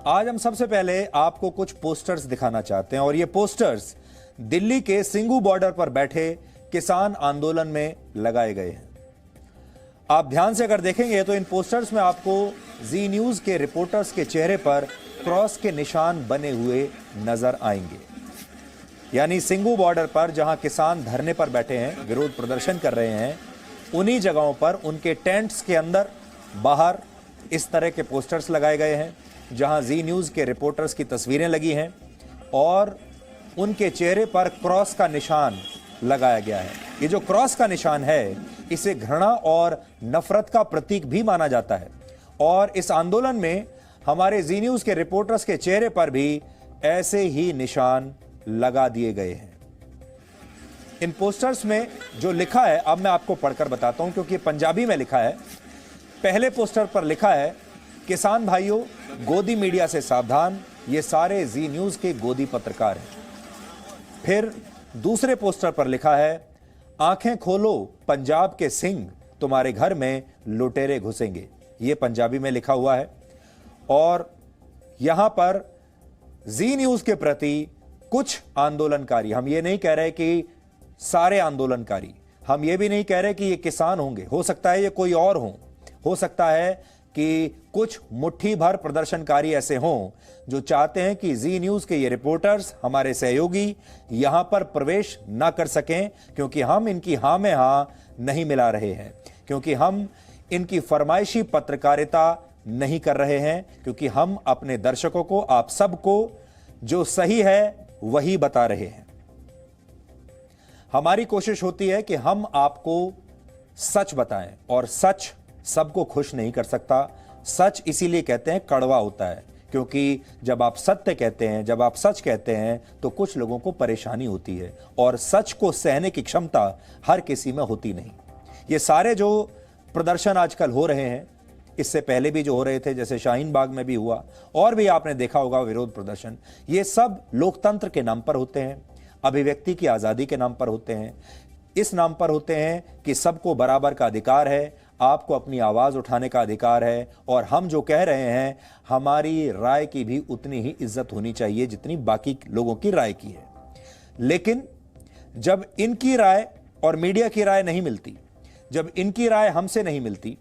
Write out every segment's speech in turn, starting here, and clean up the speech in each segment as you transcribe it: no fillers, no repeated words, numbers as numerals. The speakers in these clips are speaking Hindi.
आज हम सबसे पहले आपको कुछ पोस्टर्स दिखाना चाहते हैं और ये पोस्टर्स दिल्ली के सिंगू बॉर्डर पर बैठे किसान आंदोलन में लगाए गए हैं। आप ध्यान से अगर देखेंगे तो इन पोस्टर्स में आपको जी न्यूज के रिपोर्टर्स के चेहरे पर क्रॉस के निशान बने हुए नजर आएंगे। यानी सिंगू बॉर्डर पर जहां किसान धरने पर बैठे हैं, विरोध प्रदर्शन कर रहे हैं, उन्हीं जगहों पर उनके टेंट्स के अंदर बाहर इस तरह के पोस्टर्स लगाए गए हैं जहां जी न्यूज के रिपोर्टर्स की तस्वीरें लगी हैं और उनके चेहरे पर क्रॉस का निशान लगाया गया है। ये जो क्रॉस का निशान है इसे घृणा और नफरत का प्रतीक भी माना जाता है और इस आंदोलन में हमारे जी न्यूज के रिपोर्टर्स के चेहरे पर भी ऐसे ही निशान लगा दिए गए हैं। इन पोस्टर्स में जो लिखा है अब मैं आपको पढ़कर बताता हूं क्योंकि पंजाबी में लिखा है। पहले पोस्टर पर लिखा है, किसान भाइयों गोदी मीडिया से सावधान, ये सारे जी न्यूज के गोदी पत्रकार हैं। फिर दूसरे पोस्टर पर लिखा है, आंखें खोलो पंजाब के सिंह, तुम्हारे घर में लुटेरे घुसेंगे। ये पंजाबी में लिखा हुआ है और यहां पर जी न्यूज के प्रति कुछ आंदोलनकारी, हम ये नहीं कह रहे कि सारे आंदोलनकारी, हम ये भी नहीं कह रहे कि ये किसान होंगे, हो सकता है ये कोई और हो सकता है कि कुछ मुट्ठी भर प्रदर्शनकारी ऐसे हों जो चाहते हैं कि जी न्यूज के ये रिपोर्टर्स, हमारे सहयोगी यहां पर प्रवेश ना कर सकें क्योंकि हम इनकी हां में हां नहीं मिला रहे हैं, क्योंकि हम इनकी फरमाइशी पत्रकारिता नहीं कर रहे हैं, क्योंकि हम अपने दर्शकों को, आप सबको जो सही है वही बता रहे हैं। हमारी कोशिश होती है कि हम आपको सच बताएं और सच सबको खुश नहीं कर सकता। सच इसीलिए कहते हैं कड़वा होता है क्योंकि जब आप सत्य कहते हैं, जब आप सच कहते हैं तो कुछ लोगों को परेशानी होती है और सच को सहने की क्षमता हर किसी में होती नहीं। ये सारे जो प्रदर्शन आजकल हो रहे हैं, इससे पहले भी जो हो रहे थे, जैसे शाहीन बाग में भी हुआ और भी आपने देखा होगा विरोध प्रदर्शन, ये सब लोकतंत्र के नाम पर होते हैं, अभिव्यक्ति की आजादी के नाम पर होते हैं, इस नाम पर होते हैं कि सबको बराबर का अधिकार है, आपको अपनी आवाज उठाने का अधिकार है और हम जो कह रहे हैं हमारी राय की भी उतनी ही इज्जत होनी चाहिए जितनी बाकी लोगों की राय की है। लेकिन जब इनकी राय और मीडिया की राय नहीं मिलती, जब इनकी राय हमसे नहीं मिलती,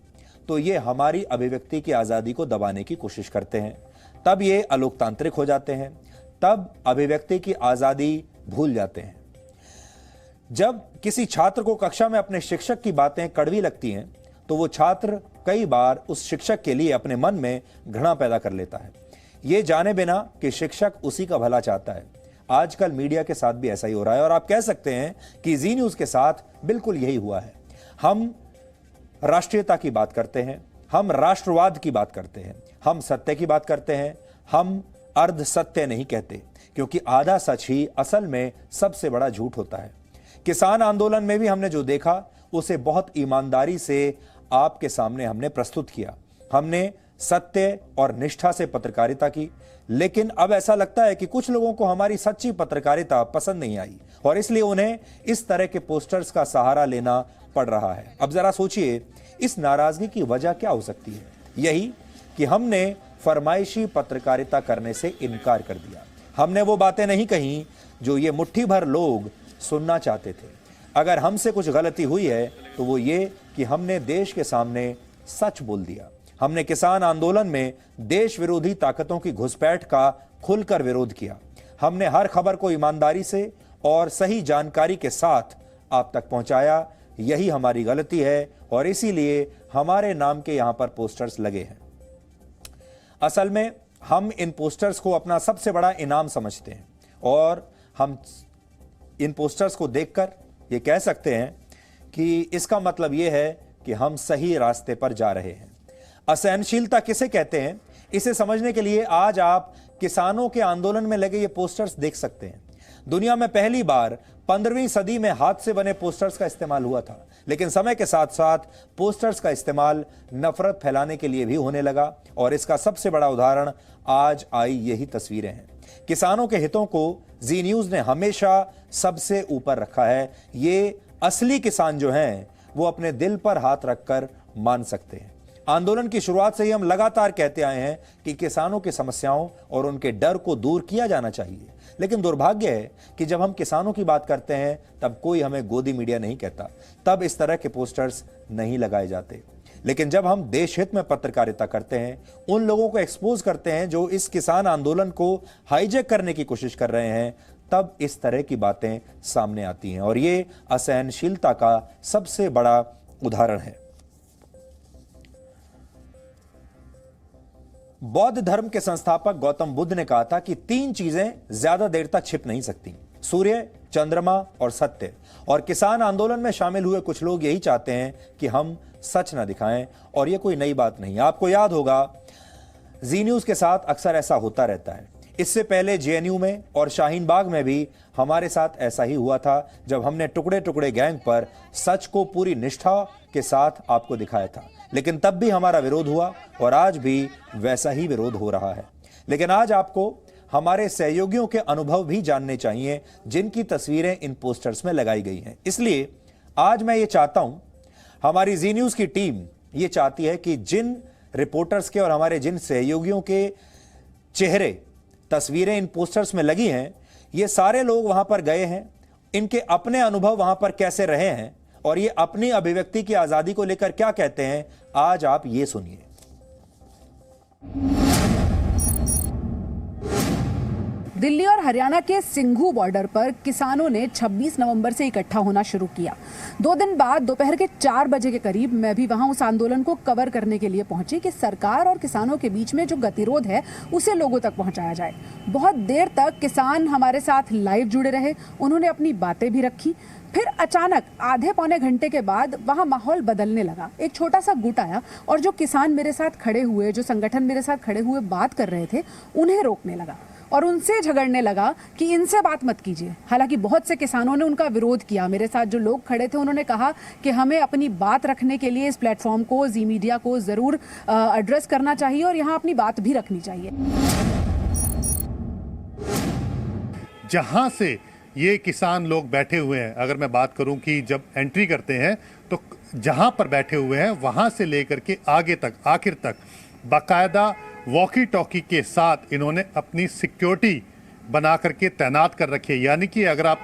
तो ये हमारी अभिव्यक्ति की आजादी को दबाने की कोशिश करते हैं। तब ये अलोकतांत्रिक हो जाते हैं, तब अभिव्यक्ति की आजादी भूल जाते हैं। जब किसी छात्र को कक्षा में अपने शिक्षक की बातें कड़वी लगती हैं तो वो छात्र कई बार उस शिक्षक के लिए अपने मन में घृणा पैदा कर लेता है, ये जाने बिना कि शिक्षक उसी का भला चाहता है। आजकल मीडिया के साथ भी ऐसा ही हो रहा है और आप कह सकते हैं कि जी न्यूज के साथ बिल्कुल यही हुआ है। हम राष्ट्रीयता की बात करते हैं, हम राष्ट्रवाद की बात करते हैं, हम सत्य की बात करते हैं, हम अर्ध सत्य नहीं कहते क्योंकि आधा सच ही असल में सबसे बड़ा झूठ होता है। किसान आंदोलन में भी हमने जो देखा उसे बहुत ईमानदारी से आपके सामने हमने प्रस्तुत किया। हमने सत्य और निष्ठा से पत्रकारिता की, लेकिन अब ऐसा लगता है कि कुछ लोगों को हमारी सच्ची पत्रकारिता पसंद नहीं आई और इसलिए उन्हें इस तरह के पोस्टर्स का सहारा लेना पड़ रहा है। अब जरा सोचिए इस नाराजगी की वजह क्या हो सकती है? यही कि हमने फरमाइशी पत्रकारिता करने से इनकार कर दिया। हमने वो बातें नहीं कही जो ये मुट्ठी भर लोग सुनना चाहते थे। अगर हमसे कुछ गलती हुई है तो वो ये कि हमने देश के सामने सच बोल दिया। हमने किसान आंदोलन में देश विरोधी ताकतों की घुसपैठ का खुलकर विरोध किया। हमने हर खबर को ईमानदारी से और सही जानकारी के साथ आप तक पहुंचाया। यही हमारी गलती है और इसीलिए हमारे नाम के यहां पर पोस्टर्स लगे हैं। असल में हम इन पोस्टर्स को अपना सबसे बड़ा इनाम समझते हैं और हम इन पोस्टर्स को देखकर ये कह सकते हैं कि इसका मतलब ये है कि हम सही रास्ते पर जा रहे हैं। असहनशीलता किसे कहते हैं, इसे समझने के लिए आज आप किसानों के आंदोलन में लगे ये पोस्टर्स देख सकते हैं। दुनिया में पहली बार 15वीं सदी में हाथ से बने पोस्टर्स का इस्तेमाल हुआ था, लेकिन समय के साथ साथ पोस्टर्स का इस्तेमाल नफरत फैलाने के लिए भी होने लगा और इसका सबसे बड़ा उदाहरण आज आई यही तस्वीरें हैं। किसानों के हितों को जी न्यूज ने हमेशा सबसे ऊपर रखा है। ये असली किसान जो हैं वो अपने दिल पर हाथ रखकर मान सकते हैं। आंदोलन की शुरुआत से ही हम लगातार कहते आए हैं कि किसानों की समस्याओं और उनके डर को दूर किया जाना चाहिए, लेकिन दुर्भाग्य है कि जब हम किसानों की बात करते हैं तब कोई हमें गोदी मीडिया नहीं कहता, तब इस तरह के पोस्टर्स नहीं लगाए जाते। लेकिन जब हम देश हित में पत्रकारिता करते हैं, उन लोगों को एक्सपोज करते हैं जो इस किसान आंदोलन को हाईजैक करने की कोशिश कर रहे हैं, तब इस तरह की बातें सामने आती हैं और ये असहनशीलता का सबसे बड़ा उदाहरण है। बौद्ध धर्म के संस्थापक गौतम बुद्ध ने कहा था कि 3 चीजें ज्यादा देर तक छिप नहीं सकती: सूर्य, चंद्रमा और सत्य। और किसान आंदोलन में शामिल हुए कुछ लोग यही चाहते हैं कि हम सच ना दिखाएं, और यह कोई नई बात नहीं। आपको याद होगा, जी न्यूज के साथ अक्सर ऐसा होता रहता है। इससे पहले जेएनयू में और शाहीन बाग में भी हमारे साथ ऐसा ही हुआ था, जब हमने टुकड़े टुकड़े गैंग पर सच को पूरी निष्ठा के साथ आपको दिखाया था। लेकिन तब भी हमारा विरोध हुआ और आज भी वैसा ही विरोध हो रहा है। लेकिन आज आपको हमारे सहयोगियों के अनुभव भी जानने चाहिए, जिनकी तस्वीरें इन पोस्टर्स में लगाई गई हैं। इसलिए आज मैं ये चाहता हूं, हमारी जी न्यूज की टीम ये चाहती है कि जिन रिपोर्टर्स के और हमारे जिन सहयोगियों के चेहरे, तस्वीरें इन पोस्टर्स में लगी हैं, ये सारे लोग वहां पर गए हैं, इनके अपने अनुभव वहां पर कैसे रहे हैं और ये अपनी अभिव्यक्ति की आजादी को लेकर क्या कहते हैं, आज आप ये सुनिए। दिल्ली और हरियाणा के सिंघू बॉर्डर पर किसानों ने 26 नवंबर से इकट्ठा होना शुरू किया। 2 दिन बाद दोपहर के 4 बजे के करीब मैं भी वहां उस आंदोलन को कवर करने के लिए पहुंची कि सरकार और किसानों के बीच में जो गतिरोध है उसे लोगों तक पहुंचाया जाए। बहुत देर तक किसान हमारे साथ लाइव जुड़े रहे, उन्होंने अपनी बातें भी रखी। फिर अचानक आधे पौने घंटे के बाद वहां माहौल बदलने लगा। एक छोटा सा गुट आया और जो किसान मेरे साथ खड़े हुए, जो संगठन मेरे साथ खड़े हुए बात कर रहे थे, उन्हें रोकने लगा और उनसे झगड़ने लगा कि इनसे बात मत कीजिए। हालांकि बहुत से किसानों ने उनका विरोध किया। मेरे साथ जो लोग खड़े थे उन्होंने कहा कि हमें अपनी बात रखने के लिए इस प्लेटफॉर्म को, जी मीडिया को जरूर एड्रेस करना चाहिए और यहाँ अपनी बात भी रखनी चाहिए। जहां से ये किसान लोग बैठे हुए हैं, अगर मैं बात करूं कि जब एंट्री करते हैं तो जहां पर बैठे हुए हैं वहां से लेकर के आगे तक, आखिर तक बाकायदा वॉकी टॉकी के साथ इन्होंने अपनी सिक्योरिटी बना करके तैनात कर रखी है। यानी कि अगर आप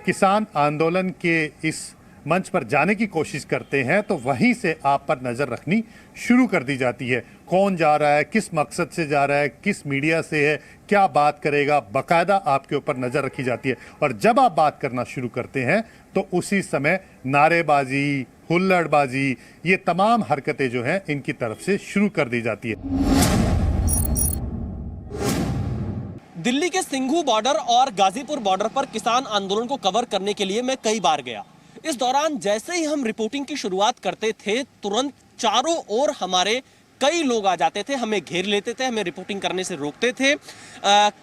किसान आंदोलन के इस मंच पर जाने की कोशिश करते हैं तो वहीं से आप पर नज़र रखनी शुरू कर दी जाती है। कौन जा रहा है, किस मकसद से जा रहा है, किस मीडिया से है, क्या बात करेगा, बाकायदा आपके ऊपर नज़र रखी जाती है। और जब आप बात करना शुरू करते हैं तो उसी समय नारेबाजी, हुल्लड़बाजी, ये तमाम हरकतें जो हैं इनकी तरफ से शुरू कर दी जाती है। दिल्ली के सिंघू बॉर्डर और गाजीपुर बॉर्डर पर किसान आंदोलन को कवर करने के लिए मैं कई बार गया। इस दौरान जैसे ही हम रिपोर्टिंग की शुरुआत करते थे, तुरंत चारों ओर हमारे कई लोग आ जाते थे, हमें घेर लेते थे, हमें रिपोर्टिंग करने से रोकते थे।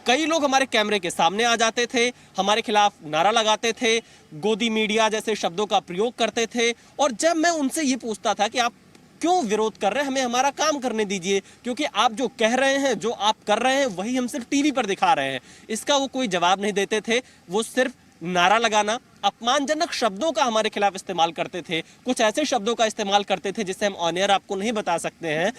कई लोग हमारे कैमरे के सामने आ जाते थे, हमारे खिलाफ नारा लगाते थे, गोदी मीडिया जैसे शब्दों का प्रयोग करते थे। और जब मैं उनसे ये पूछता था कि आप क्यों विरोध कर रहे हैं, हमें हमारा काम करने दीजिए, क्योंकि आप जो कह रहे हैं, जो आप कर रहे हैं, वही हम सिर्फ टीवी पर दिखा रहे हैं, इसका वो कोई जवाब नहीं देते थे। वो सिर्फ नारा लगाना, अपमानजनक शब्दों का हमारे खिलाफ इस्तेमाल करते थे, कुछ ऐसे शब्दों का इस्तेमाल करते थे जिसे हम ऑन एयर आपको नहीं बता सकते हैं।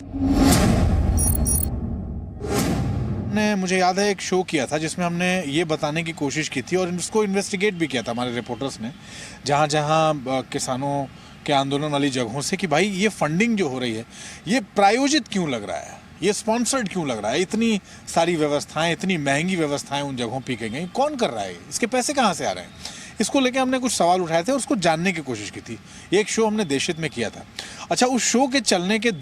मुझे याद है एक शो किया था जिसमें हमने ये बताने की कोशिश की थी और उसको इन्वेस्टिगेट भी किया था हमारे रिपोर्टर्स ने, जहाँ जहाँ किसानों के आंदोलन वाली जगहों से, कि भाई ये फंडिंग जो हो रही है ये प्रायोजित क्यों लग रहा है, ये स्पॉन्सर्ड क्यों लग रहा है, इतनी सारी व्यवस्थाएं, इतनी महंगी व्यवस्थाएं उन जगहों पे की गई, कौन कर रहा है, इसके पैसे कहाँ से आ रहे हैं। इसको लेके हमने कुछ सवाल उठाए थे और उसको जानने की कोशिश की थी। एक शो हमने देशहित में किया था। अच्छा, उस शो के चलने के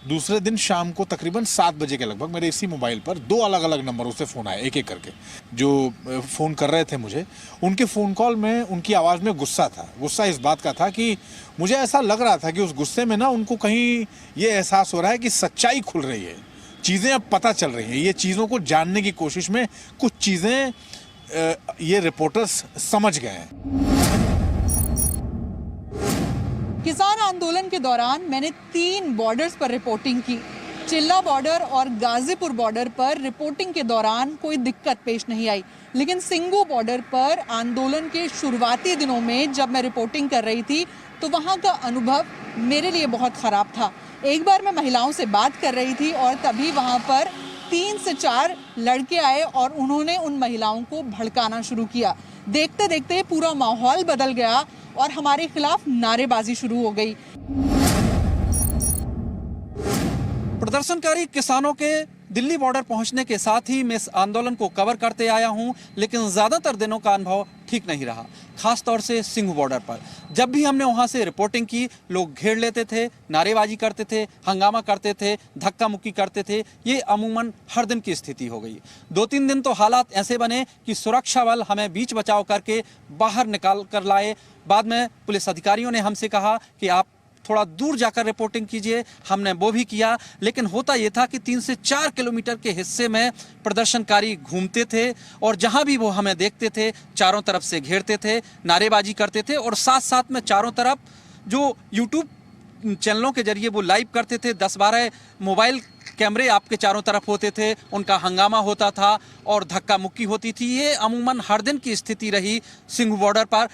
दूसरे दिन शाम को तकरीबन 7 बजे के लगभग मेरे इसी मोबाइल पर 2 अलग अलग नंबरों से फ़ोन आए, एक एक करके। जो फ़ोन कर रहे थे मुझे, उनके फ़ोन कॉल में उनकी आवाज़ में गुस्सा था। गुस्सा इस बात का था कि मुझे ऐसा लग रहा था कि उस गुस्से में ना उनको कहीं ये एहसास हो रहा है कि सच्चाई खुल रही है, चीज़ें अब पता चल रही हैं। ये चीज़ों को जानने की कोशिश में कुछ चीज़ें ये रिपोर्टर्स समझ गए हैं। किसान आंदोलन के दौरान मैंने 3 बॉर्डर्स पर रिपोर्टिंग की। चिल्ला बॉर्डर और गाजीपुर बॉर्डर पर रिपोर्टिंग के दौरान कोई दिक्कत पेश नहीं आई, लेकिन सिंघू बॉर्डर पर आंदोलन के शुरुआती दिनों में जब मैं रिपोर्टिंग कर रही थी तो वहाँ का अनुभव मेरे लिए बहुत ख़राब था। एक बार मैं महिलाओं से बात कर रही थी और तभी वहाँ पर 3 से 4 लड़के आए और उन्होंने उन महिलाओं को भड़काना शुरू किया। देखते देखते पूरा माहौल बदल गया और हमारे खिलाफ नारेबाजी शुरू हो गई। प्रदर्शनकारी किसानों के दिल्ली बॉर्डर पहुंचने के साथ ही मैं इस आंदोलन को कवर करते आया हूं, लेकिन ज़्यादातर दिनों का अनुभव ठीक नहीं रहा। खास तौर से सिंघू बॉर्डर पर जब भी हमने वहां से रिपोर्टिंग की, लोग घेर लेते थे, नारेबाजी करते थे, हंगामा करते थे, धक्का मुक्की करते थे। ये अमूमन हर दिन की स्थिति हो गई। 2-3 दिन तो हालात ऐसे बने कि सुरक्षा बल हमें बीच बचाव करके बाहर निकाल कर लाए। बाद में पुलिस अधिकारियों ने हमसे कहा कि आप थोड़ा दूर जाकर रिपोर्टिंग कीजिए। हमने वो भी किया, लेकिन होता यह था कि 3 से 4 किलोमीटर के हिस्से में प्रदर्शनकारी घूमते थे और जहां भी वो हमें देखते थे चारों तरफ से घेरते थे, नारेबाजी करते थे और साथ साथ में चारों तरफ जो यूट्यूब चैनलों के जरिए वो लाइव करते थे, 10-12 मोबाइल कैमरे आपके चारों तरफ होते थे, उनका हंगामा होता था और धक्का मुक्की होती थी। ये अमूमन हर दिन की स्थिति रही सिंघू बॉर्डर पर।